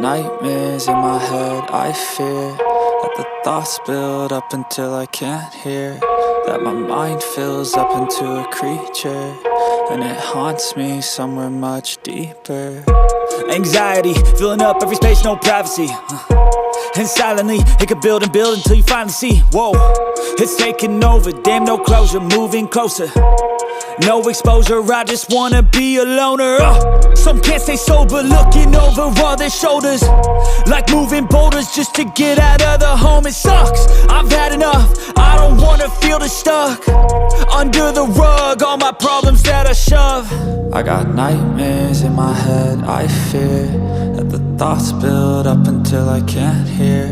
nightmares in my head, I fear that the thoughts build up until I can't hear, that my mind fills up into a creature, and it haunts me somewhere much deeper. Anxiety, filling up every space, no privacy. And silently, it could build and build until you finally see, whoa, it's taking over, damn no closure, moving closer. No exposure, I just wanna be a loner. Some can't stay sober, looking over all their shoulders, like moving boulders just to get out of the home. It sucks, I've had enough, I don't wanna feel the stuck under the rug, all my problems that I shove. I got nightmares in my head, I fear that the thoughts build up until I can't hear,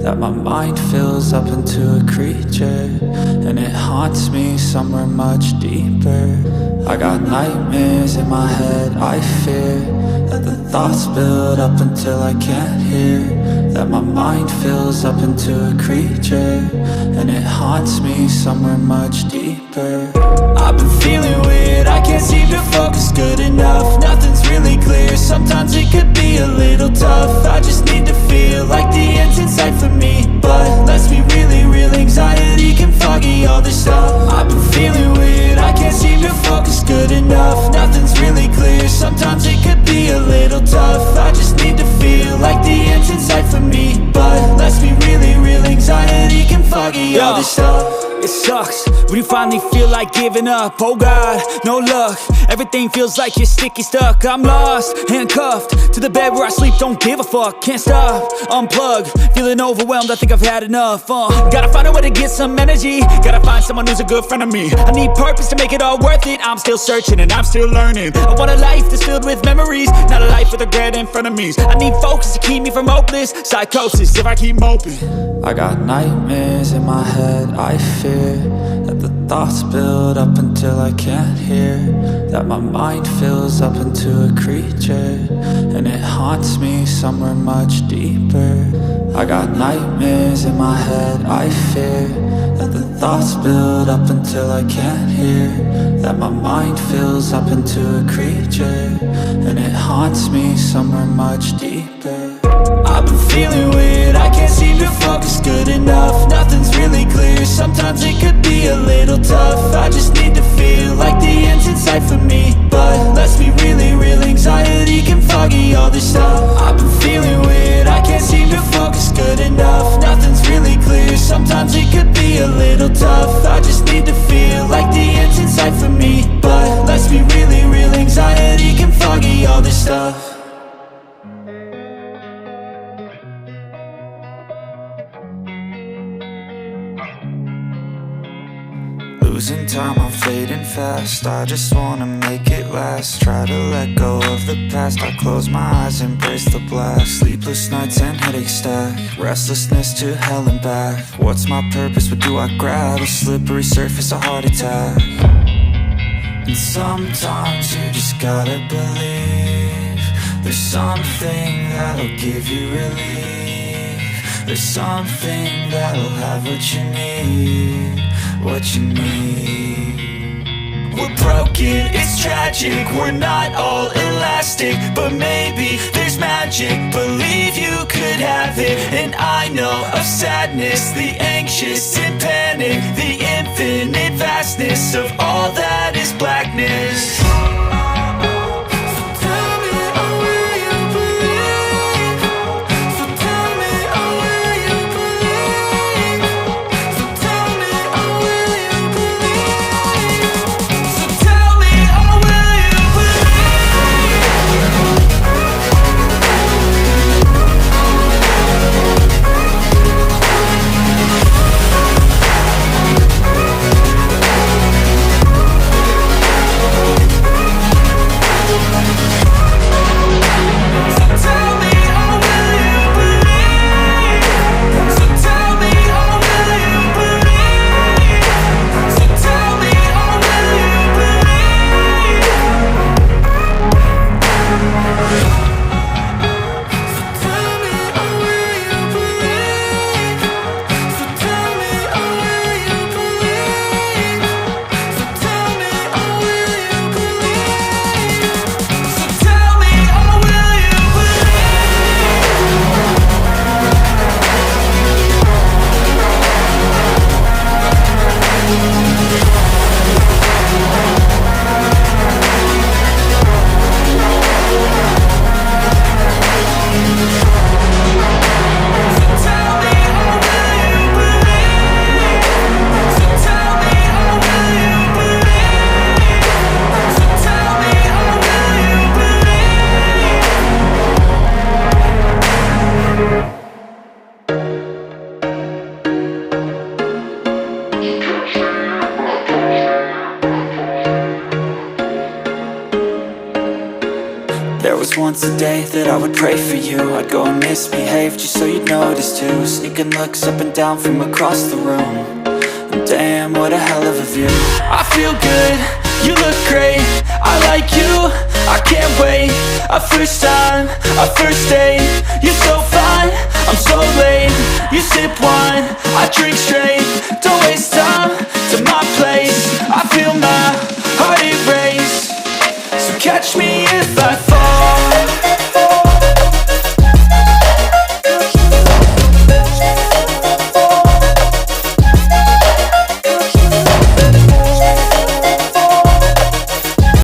that my mind fills up into a creature, and it haunts me somewhere much deeper. I got nightmares in my head, I fear that the thoughts build up until I can't hear, that my mind fills up into a creature, and it haunts me somewhere much deeper. I've been feeling weird, I can't seem to focus good enough. Nothing's really clear, sometimes it could be a little tough. I just need to feel like the end's in sight for me, but let's be really real, anxiety can foggy all this stuff. I've been feeling weird, I can't seem to focus good enough. Nothing's really clear, sometimes it could be a little tough. I just need to feel like the end's in sight for me, but let's be really real, anxiety can foggy all this stuff. It sucks when you finally feel like giving up. Oh God, no luck, everything feels like you're sticky stuck. I'm lost, handcuffed to the bed where I sleep, don't give a fuck. Can't stop, unplug, feeling overwhelmed, I think I've had enough. Gotta find a way to get some energy, gotta find someone who's a good friend of me. I need purpose to make it all worth it, I'm still searching and I'm still learning. I want a life that's filled with memories, not a life with regret and frenemies. I need focus to keep me from hopeless psychosis if I keep moping. I got nightmares in my head, I fear that the thoughts build up until I can't hear, that my mind fills up into a creature, and it haunts me somewhere much deeper. I got nightmares in my head, I fear that the thoughts build up until I can't hear, that my mind fills up into a creature, and it haunts me somewhere much deeper. I've been feeling weird, I can't seem to focus good enough. Nothing's really clear, sometimes it could be a little tough. I just need to feel like the end's in sight for me, but let's be really real, anxiety can foggy all this stuff. I've been feeling weird, I can't seem to focus good enough. Nothing's really clear, sometimes it could be a little tough. I just need to feel like the end's in sight for me, but let's be really real, anxiety can foggy all this stuff. Losing time, I'm fading fast, I just wanna make it last. Try to let go of the past, I close my eyes, embrace the blast. Sleepless nights and headaches stack, restlessness to hell and back. What's my purpose, what do I grab? A slippery surface, a heart attack. And sometimes you just gotta believe there's something that'll give you relief. There's something that'll have what you need, what you need. We're broken, it's tragic, we're not all elastic, but maybe there's magic, believe you could have it. And I know of sadness, the anxious and panic, the infinite vastness of all that is blackness. There was once a day that I would pray for you. I'd go and misbehave just so you'd notice too. Sneaking looks up and down from across the room. And damn, what a hell of a view. I feel good, you look great, I like you, I can't wait. A first time, a first date. You're so fine, I'm so late. You sip wine, I drink straight. Don't waste time to my place. I feel my heart erase. So catch me if I